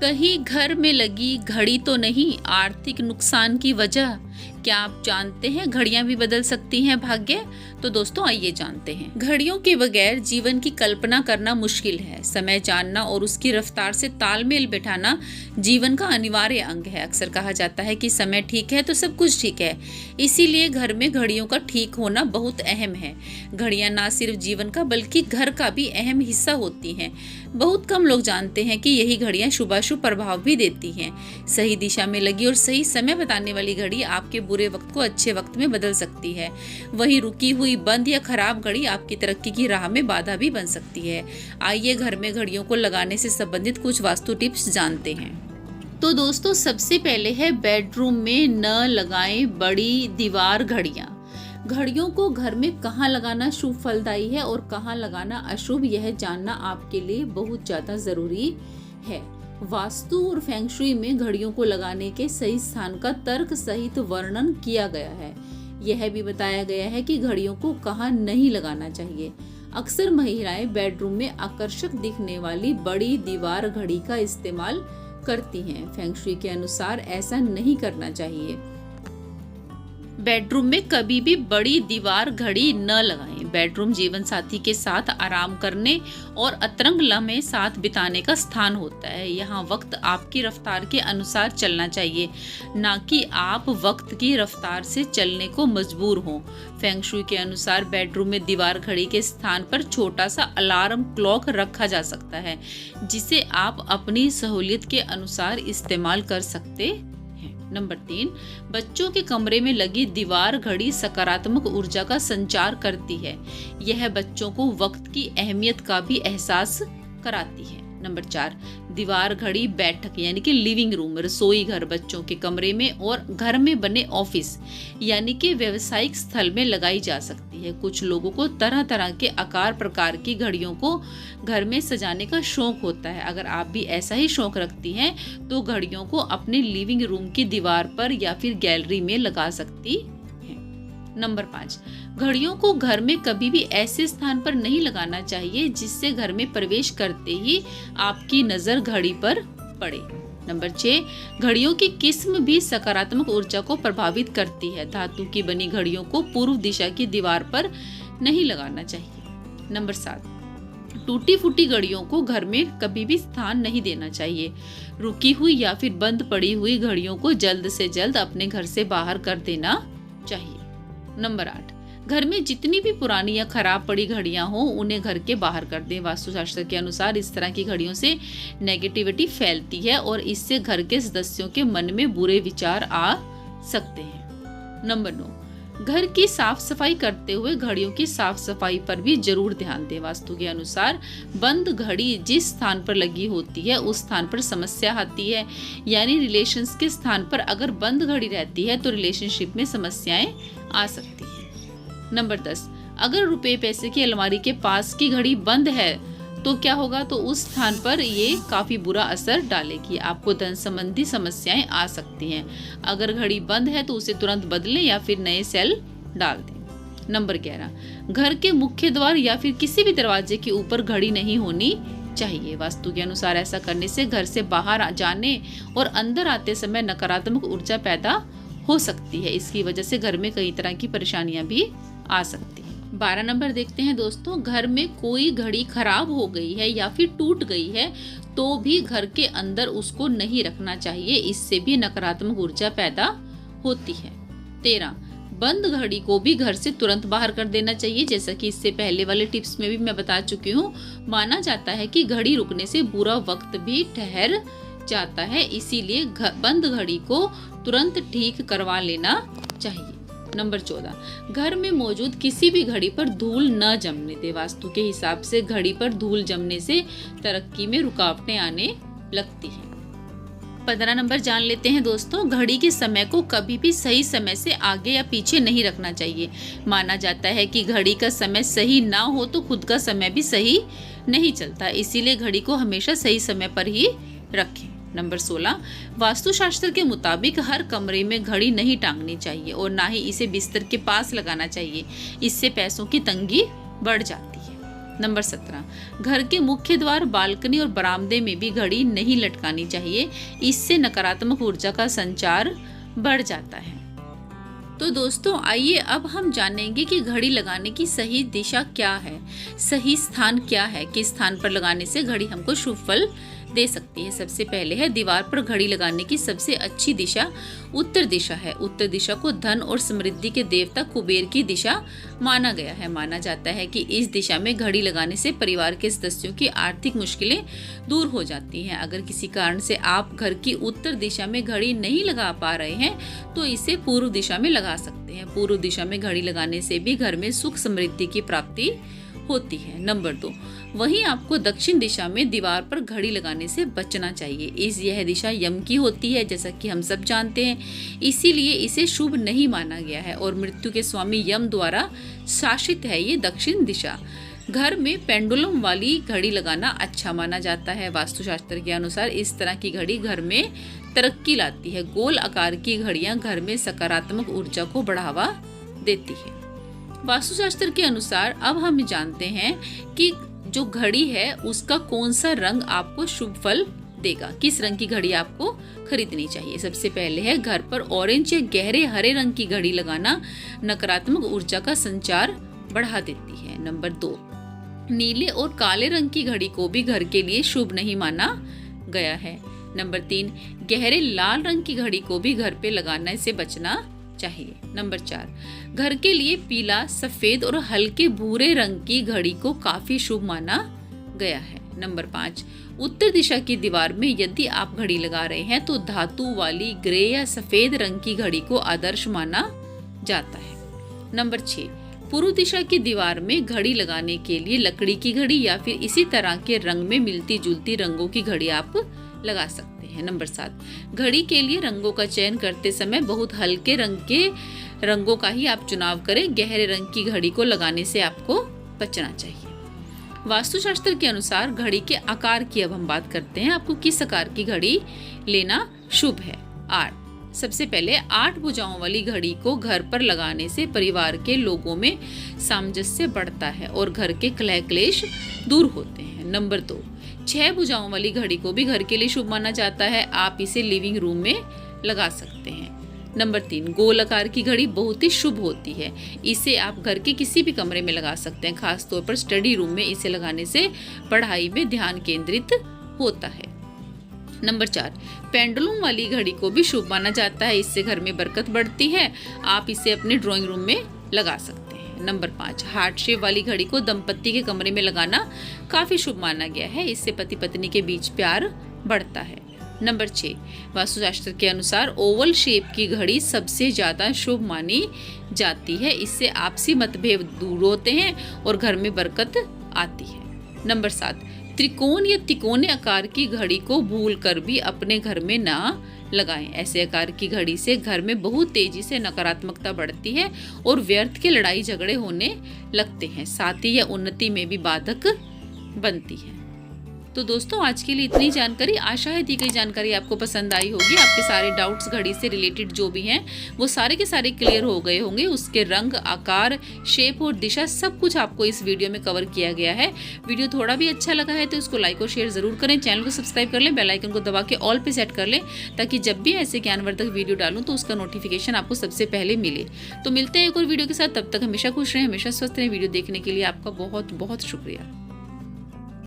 कहीं घर में लगी घड़ी तो नहीं आर्थिक नुकसान की वजह। क्या आप जानते हैं घड़ियां भी बदल सकती हैं भाग्य? तो दोस्तों आइए जानते हैं। घड़ियों के बगैर जीवन की कल्पना करना मुश्किल है। समय जानना और उसकी रफ्तार से तालमेल बिठाना जीवन का अनिवार्य अंग है। अक्सर कहा जाता है कि समय ठीक है तो सब कुछ ठीक है। इसीलिए घर में घड़ियों का ठीक होना बहुत अहम है। घड़ियां ना सिर्फ जीवन का बल्कि घर का भी अहम हिस्सा होती हैं। बहुत कम लोग जानते हैं कि यही घड़ियां शुभाशुभ प्रभाव भी देती हैं। सही दिशा में लगी और सही समय बताने वाली घड़ी आपके बुरे वक्त को अच्छे वक्त में बदल सकती है। वहीं रुकी हुई बंद या खराब घड़ी आपकी तरक्की की राह में बाधा भी बन सकती है। आइए घर में घड़ियों को लगाने से संबंधित कुछ वास्तु टिप्स जानते हैं। तो दोस्तों सबसे पहले है बेडरूम में न लगाएं बड़ी दीवार घड़ियां। घड़ियों को घर में कहाँ लगाना शुभ फलदायी है और कहाँ लगाना अशुभ, यह जानना आपके लिए बहुत ज्यादा जरूरी है। वास्तु और फेंग शुई में घड़ियों को लगाने के सही स्थान का तर्क सहित वर्णन किया गया है। यह भी बताया गया है कि घड़ियों को कहाँ नहीं लगाना चाहिए। अक्सर महिलाएं बेडरूम में आकर्षक दिखने वाली बड़ी दीवार घड़ी का इस्तेमाल करती हैं। फेंग शुई के अनुसार ऐसा नहीं करना चाहिए। बेडरूम में कभी भी बड़ी दीवार घड़ी न लगाएं। बेडरूम जीवन साथी के साथ आराम करने और अतरंग लम्हे साथ बिताने का स्थान होता है। यहाँ वक्त आपकी रफ्तार के अनुसार चलना चाहिए, ना कि आप वक्त की रफ्तार से चलने को मजबूर हों। फेंग शुई के अनुसार बेडरूम में दीवार घड़ी के स्थान पर छोटा सा अलार्म क्लॉक रखा जा सकता है, जिसे आप अपनी सहूलियत के अनुसार इस्तेमाल कर सकते हैं। नंबर 3, बच्चों के कमरे में लगी दीवार घड़ी सकारात्मक ऊर्जा का संचार करती है। यह बच्चों को वक्त की अहमियत का भी एहसास कराती है। नंबर 4, दीवार घड़ी बैठक यानी कि लिविंग रूम, रसोई घर, बच्चों के कमरे में और घर में बने ऑफिस यानी कि व्यवसायिक स्थल में लगाई जा सकती है। कुछ लोगों को तरह तरह के आकार प्रकार की घड़ियों को घर में सजाने का शौक होता है। अगर आप भी ऐसा ही शौक रखती हैं तो घड़ियों को अपने लिविंग रूम की दीवार पर या फिर गैलरी में लगा सकती हैं। नंबर 5, घड़ियों को घर में कभी भी ऐसे स्थान पर नहीं लगाना चाहिए जिससे घर में प्रवेश करते ही आपकी नजर घड़ी पर पड़े। नंबर 6, घड़ियों की किस्म भी सकारात्मक ऊर्जा को प्रभावित करती है। धातु की बनी घड़ियों को पूर्व दिशा की दीवार पर नहीं लगाना चाहिए। नंबर 7, टूटी फूटी घड़ियों को घर में कभी भी स्थान नहीं देना चाहिए। रुकी हुई या फिर बंद पड़ी हुई घड़ियों को जल्द से जल्द अपने घर से बाहर कर देना चाहिए। नंबर 8, घर में जितनी भी पुरानी या खराब पड़ी घड़ियां हो उन्हें घर के बाहर कर दें। वास्तुशास्त्र के अनुसार इस तरह की घड़ियों से नेगेटिविटी फैलती है और इससे घर के सदस्यों के मन में बुरे विचार आ सकते हैं। नंबर 9, घर की साफ सफाई करते हुए घड़ियों की साफ सफाई पर भी जरूर ध्यान दें। वास्तु के अनुसार बंद घड़ी जिस स्थान पर लगी होती है उस स्थान पर समस्या आती है, यानी रिलेशंस के स्थान पर अगर बंद घड़ी रहती है तो रिलेशनशिप में समस्याएं आ सकती है। नंबर 10, अगर रुपए पैसे की अलमारी के पास की घड़ी बंद है तो क्या होगा, तो उस स्थान पर ये काफी बुरा असर डालेगी। आपको धन संबंधी समस्याएं आ सकती हैं। अगर घड़ी बंद है तो उसे तुरंत बदलें या फिर नए सेल डाल दें। नंबर 11, घर के मुख्य द्वार या फिर किसी भी दरवाजे के ऊपर घड़ी नहीं होनी चाहिए। वास्तु के अनुसार ऐसा करने से घर से बाहर जाने और अंदर आते समय नकारात्मक ऊर्जा पैदा हो सकती है। इसकी वजह से घर में कई तरह की परेशानियां भी आ सकती है। 12 नंबर देखते हैं दोस्तों, घर में कोई घड़ी खराब हो गई है या फिर टूट गई है तो भी घर के अंदर उसको नहीं रखना चाहिए। इससे भी नकारात्मक ऊर्जा पैदा होती है। 13, बंद घड़ी को भी घर से तुरंत बाहर कर देना चाहिए। जैसा कि इससे पहले वाले टिप्स में भी मैं बता चुकी हूँ। माना जाता है कि घड़ी रुकने से बुरा वक्त भी ठहर जाता है, इसीलिए बंद घड़ी को तुरंत ठीक करवा लेना चाहिए। नंबर 14, घर में मौजूद किसी भी घड़ी पर धूल न जमने दे। वास्तु के हिसाब से घड़ी पर धूल जमने से तरक्की में रुकावटें आने लगती हैं। 15 नंबर जान लेते हैं दोस्तों, घड़ी के समय को कभी भी सही समय से आगे या पीछे नहीं रखना चाहिए। माना जाता है कि घड़ी का समय सही ना हो तो खुद का समय भी सही नहीं चलता, इसीलिए घड़ी को हमेशा सही समय पर ही रखें। नंबर 16, वास्तुशास्त्र के मुताबिक हर कमरे में घड़ी नहीं टांगनी चाहिए और ना ही इसे बिस्तर के पास लगाना चाहिए। इससे पैसों की तंगी बढ़ जाती है। नंबर 17, घर के मुख्य द्वार, बालकनी और बरामदे में भी घड़ी नहीं लटकानी चाहिए। इससे नकारात्मक ऊर्जा का संचार बढ़ जाता है। तो दोस्तों आइए अब हम जानेंगे कि घड़ी लगाने की सही दिशा क्या है, सही स्थान क्या है, किस स्थान पर लगाने से घड़ी हमको शुभ फल दे सकती है। सबसे पहले है दीवार पर घड़ी लगाने की सबसे अच्छी दिशा उत्तर दिशा है। उत्तर दिशा को धन और समृद्धि के देवता कुबेर की दिशा माना गया है। माना जाता है कि इस दिशा में घड़ी लगाने से परिवार के सदस्यों की आर्थिक मुश्किलें दूर हो जाती हैं। अगर किसी कारण से आप घर की उत्तर दिशा में घड़ी नहीं लगा पा रहे हैं तो इसे पूर्व दिशा में लगा सकते हैं। पूर्व दिशा में घड़ी लगाने से भी घर में सुख समृद्धि की प्राप्ति होती है। नंबर 2, वहीं आपको दक्षिण दिशा में दीवार पर घड़ी लगाने से बचना चाहिए। यह दिशा यम की होती है, जैसा कि हम सब जानते हैं, इसीलिए इसे शुभ नहीं माना गया है और मृत्यु के स्वामी यम द्वारा शासित है ये दक्षिण दिशा। घर में पेंडुलम वाली घड़ी लगाना अच्छा माना जाता है। वास्तुशास्त्र के अनुसार इस तरह की घड़ी घर में तरक्की लाती है। गोल आकार की घड़ियां घर में सकारात्मक ऊर्जा को बढ़ावा देती है। वास्तुशास्त्र के अनुसार अब हम जानते हैं कि जो घड़ी है उसका कौन सा रंग आपको शुभ फल देगा, किस रंग की घड़ी आपको खरीदनी चाहिए। सबसे पहले है घर पर ऑरेंज या गहरे हरे रंग की घड़ी लगाना नकारात्मक ऊर्जा का संचार बढ़ा देती है। नंबर 2, नीले और काले रंग की घड़ी को भी घर के लिए शुभ नहीं माना गया है। नंबर 3, गहरे लाल रंग की घड़ी को भी घर पे लगाने से बचना चाहिए। नंबर 4, घर के लिए पीला, सफेद और हल्के भूरे रंग की घड़ी को काफी शुभ माना गया है। नंबर 5, उत्तर दिशा की दीवार में यदि आप घड़ी लगा रहे हैं तो धातु वाली ग्रे या सफेद रंग की घड़ी को आदर्श माना जाता है। नंबर 6, पूर्व दिशा की दीवार में घड़ी लगाने के लिए लकड़ी की घड़ी या फिर इसी तरह के रंग में मिलती जुलती रंगों की घड़ी आप लगा सकते हैं। नंबर 7, घड़ी के लिए रंगों का चयन करते समय बहुत हल्के रंग के रंगों का ही आप चुनाव करें। गहरे रंग की घड़ी को लगाने से आपको बचना चाहिए। वास्तुशास्त्र के अनुसार घड़ी के आकार की अब हम बात करते हैं। आपको किस आकार की घड़ी लेना शुभ है। 8, सबसे पहले 8 भुजाओं वाली घड़ी को घर पर लगाने से परिवार के लोगों में सामंजस्य बढ़ता है और घर के कलह क्लेश दूर होते हैं। नंबर 2, 6 भुजाओं वाली घड़ी को भी घर के लिए शुभ माना जाता है। आप इसे लिविंग रूम में लगा सकते हैं। नंबर 3, गोल आकार की घड़ी बहुत ही शुभ होती है। इसे आप घर के किसी भी कमरे में लगा सकते हैं। खास तौर पर स्टडी रूम में इसे लगाने से पढ़ाई में ध्यान केंद्रित होता है। नंबर 4, पेंडुलम वाली घड़ी को भी शुभ माना जाता है। इससे घर में बरकत बढ़ती है। आप इसे अपने ड्राइंग रूम में लगा सकते हैं। नंबर 5, हार्ट शेप वाली घड़ी को दंपत्ति के कमरे में लगाना काफी शुभ माना गया है। इससे पति पत्नी के बीच प्यार बढ़ता है। नंबर 6, वास्तुशास्त्र के अनुसार ओवल शेप की घड़ी सबसे ज्यादा शुभ मानी जाती है। इससे आपसी मतभेद दूर होते हैं और घर में बरकत आती है। नंबर 7, त्रिकोण या तिकोने आकार की घड़ी को भूल कर भी अपने घर में ना लगाएं। ऐसे आकार की घड़ी से घर में बहुत तेजी से नकारात्मकता बढ़ती है और व्यर्थ के लड़ाई झगड़े होने लगते हैं। साथ ही यह उन्नति में भी बाधक बनती है। तो दोस्तों आज के लिए इतनी जानकारी। आशा है दी गई जानकारी आपको पसंद आई होगी। आपके सारे डाउट्स घड़ी से रिलेटेड जो भी हैं वो सारे के सारे क्लियर हो गए होंगे। उसके रंग, आकार, शेप और दिशा सब कुछ आपको इस वीडियो में कवर किया गया है। वीडियो थोड़ा भी अच्छा लगा है तो इसको लाइक और शेयर जरूर करें। चैनल को सब्सक्राइब कर लें, बेल आइकन को दबा के ऑल पे सेट कर लें ताकि जब भी ऐसे ज्ञानवर्धक वीडियो डालूं तो उसका नोटिफिकेशन आपको सबसे पहले मिले। तो मिलते हैं एक और वीडियो के साथ। तब तक हमेशा खुश रहें, हमेशा स्वस्थ रहें। वीडियो देखने के लिए आपका बहुत बहुत शुक्रिया।